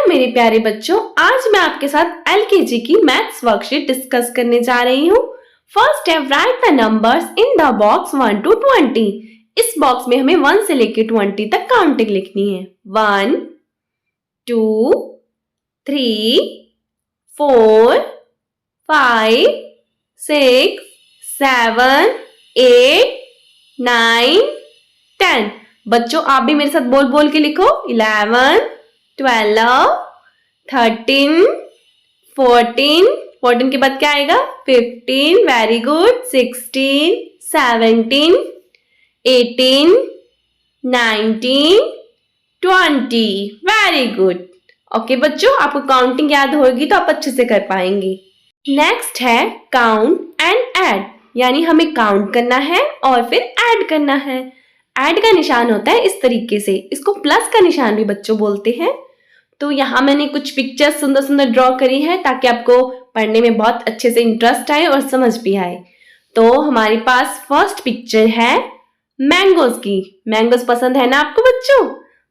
मेरे प्यारे बच्चों, आज मैं आपके साथ एलकेजी की मैथ्स वर्कशीट डिस्कस करने जा रही हूँ। फर्स्ट है right the numbers in the box 1 to 20। इस बॉक्स में हमें 1 से लेकर 20 तक काउंटिंग लिखनी है। 1 2 3 4 5 6 7 8 9 10। बच्चों आप भी मेरे साथ बोल बोल के लिखो। 11 12 13 14 14 के बाद क्या आएगा? 15, very good. 16 17 18 19 20, very good. Okay बच्चों, आपको काउंटिंग याद होगी तो आप अच्छे से कर पाएंगे। नेक्स्ट है काउंट एंड ऐड, यानी हमें काउंट करना है और फिर ऐड करना है। ऐड का निशान होता है इस तरीके से, इसको प्लस का निशान भी बच्चों बोलते हैं। तो यहाँ मैंने कुछ पिक्चर्स सुंदर सुंदर ड्रॉ करी है ताकि आपको पढ़ने में बहुत अच्छे से इंटरेस्ट आए और समझ भी आए। तो हमारे पास फर्स्ट पिक्चर है मैंगोज की। मैंगोज पसंद है ना आपको बच्चों?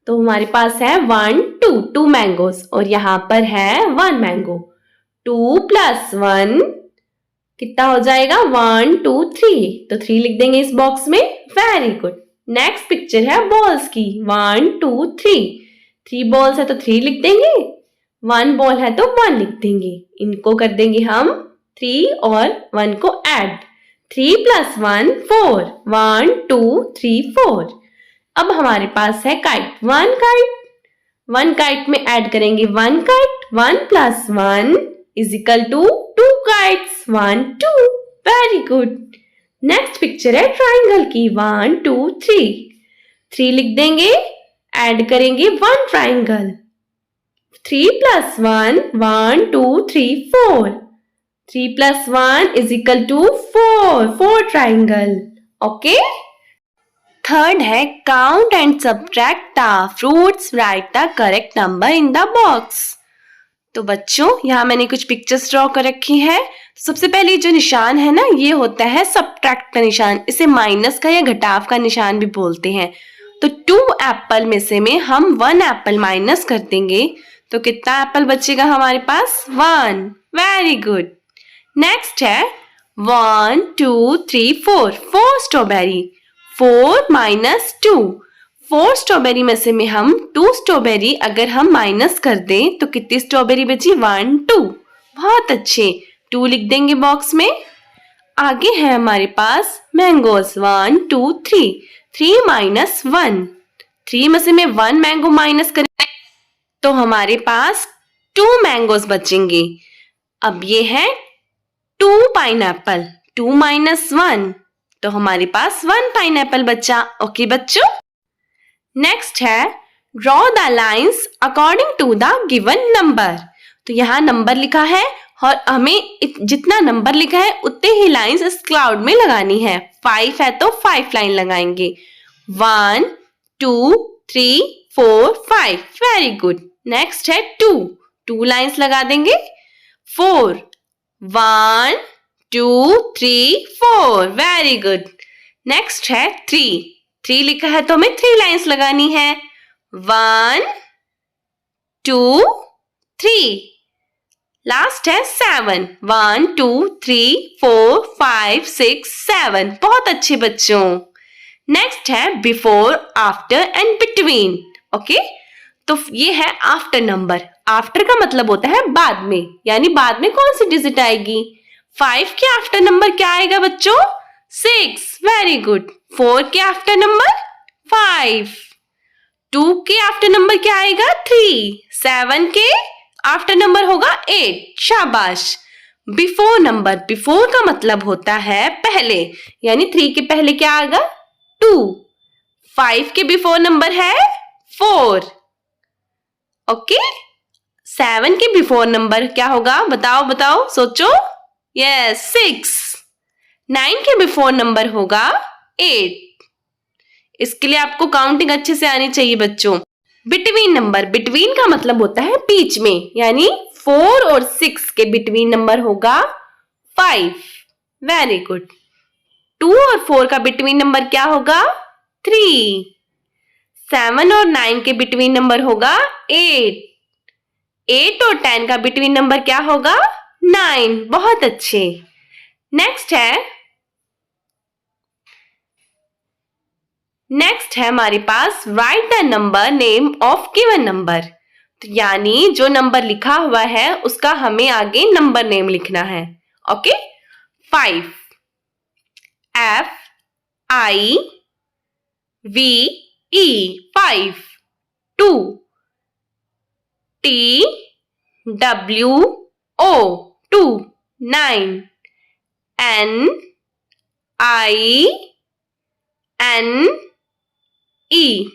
तो हमारे पास है 1 2 मैंगोज और यहाँ पर है 1 मैंगो। 2 + 1 कितना हो जाएगा? 1 2 3। तो 3 लिख देंगे इस बॉक्स में, वेरी गुड। नेक्स्ट पिक्चर है बॉल्स की। 1 2 3 3 बॉल्स है तो 3 लिख देंगे, 1 बॉल है तो 1 लिख देंगे। इनको कर देंगे हम 3 और 1 को ऐड। 3 + 1 4, 1 2 3 4। अब हमारे पास है काइट, 1 काइट। 1 काइट में ऐड करेंगे 1 kite. 1 + 1 = 2 kites. 1 2, very good. Next picture है ट्राइंगल की। 1 2 3 3 लिख देंगे, ऐड करेंगे 1 ट्राइंगल। 3 + 1 1 2 3 4। 3 + 1 = 4 4 ट्राइंगल। ओके। थर्ड है count and subtract the fruits, right the correct number in the box. तो बच्चों यहाँ मैंने कुछ पिक्चर्स ड्रॉ कर रखी है। सबसे पहले जो निशान है ना, ये होता है सब्ट्रैक्ट का निशान। इसे माइनस का या घटाव का निशान भी बोलते हैं। तो 2 एप्पल में से हम 1 एप्पल माइनस कर देंगे तो कितना एप्पल बचेगा हमारे पास? 1, वेरी गुड। नेक्स्ट है 1 2 3 4 4 स्ट्रॉबेरी। 4 - 2, 4 स्ट्रॉबेरी में से हम 2 स्ट्रॉबेरी अगर हम माइनस कर दें तो कितनी स्ट्रॉबेरी बची? 1 2। बहुत अच्छे, 2 लिख देंगे बॉक्स में। आगे है हमारे पास मैंगोस। 1 2 3 3 - 1, 3 में से 1 मैंगो माइनस करें तो हमारे पास 2 मैंगोस बचेंगे। अब ये है 2 पाइनएप्पल। 2 - 1 तो हमारे पास 1 पाइनएप्पल बचा। ओके बच्चों। नेक्स्ट है draw the lines according to the given number. तो यहाँ नंबर लिखा है और हमें जितना नंबर लिखा है उतने ही लाइंस इस क्लाउड में लगानी है। 5 है तो 5 लाइन लगाएंगे। 1 2 3 4 5, वेरी गुड। नेक्स्ट है 2 2 लाइंस लगा देंगे। 4 1 2 3 4, वेरी गुड। नेक्स्ट है 3 3 लिखा है तो हमें 3 लाइंस लगानी है। 1 2 3। लास्ट है 7 1 2 3 4 5 6 7। बहुत अच्छे बच्चों। नेक्स्ट है before, after and between. Okay, तो ये है आफ्टर नंबर। आफ्टर का मतलब होता है बाद में, यानी बाद में कौन सी डिजिट आएगी? 5 के आफ्टर नंबर क्या आएगा बच्चों? 6, वेरी गुड। 4 के आफ्टर नंबर 5। 2 के आफ्टर नंबर क्या आएगा? 3। 7 के आफ्टर नंबर होगा 8, शाबाश। बिफोर नंबर, बिफोर का मतलब होता है पहले, यानी 3 के पहले क्या आएगा? 2। 5 के बिफोर नंबर है 4। ओके। 7 के बिफोर नंबर क्या होगा? बताओ बताओ, सोचो। यस, 6। 9 के बिफोर नंबर होगा 8। इसके लिए आपको काउंटिंग अच्छे से आनी चाहिए बच्चों। बिटवीन नंबर, बिटवीन का मतलब होता है बीच में, यानी 4 और 6 के बिटवीन नंबर होगा 5, वेरी गुड। 2 और 4 का बिटवीन नंबर क्या होगा? 3। 7 और 9 के बिटवीन नंबर होगा 8। 8 और 10 का बिटवीन नंबर क्या होगा? 9। बहुत अच्छे। नेक्स्ट है हमारे पास write the number name of given number. तो यानी जो नंबर लिखा हुआ है उसका हमें आगे नंबर नेम लिखना है। Okay, 5 FIVE 5, 2 TWO 2, 9 NINE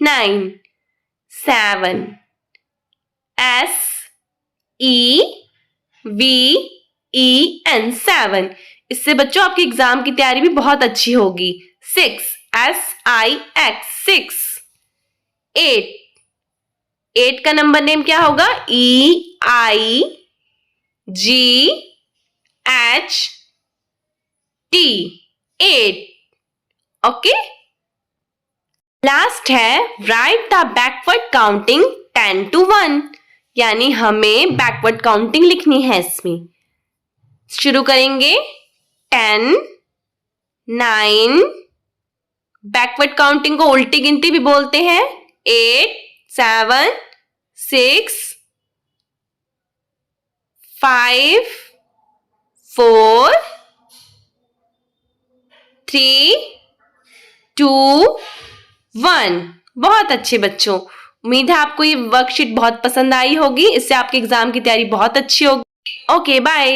9, 7 SEVEN 7। इससे बच्चों आपकी एग्जाम की तैयारी भी बहुत अच्छी होगी। 6 SIX 6, 8 का नंबर नेम क्या होगा? EIGHT 8। ओके, लास्ट है right the backward counting 10 to 1। यानी हमें बैकवर्ड काउंटिंग लिखनी है। इसमें शुरू करेंगे 10, 9, बैकवर्ड काउंटिंग को उल्टी गिनती भी बोलते हैं। 8, 7, 6, 5, 4, 3, 2, 1। बहुत अच्छे बच्चों, उम्मीद है आपको ये वर्कशीट बहुत पसंद आई होगी। इससे आपके एग्जाम की तैयारी बहुत अच्छी होगी। Okay, bye.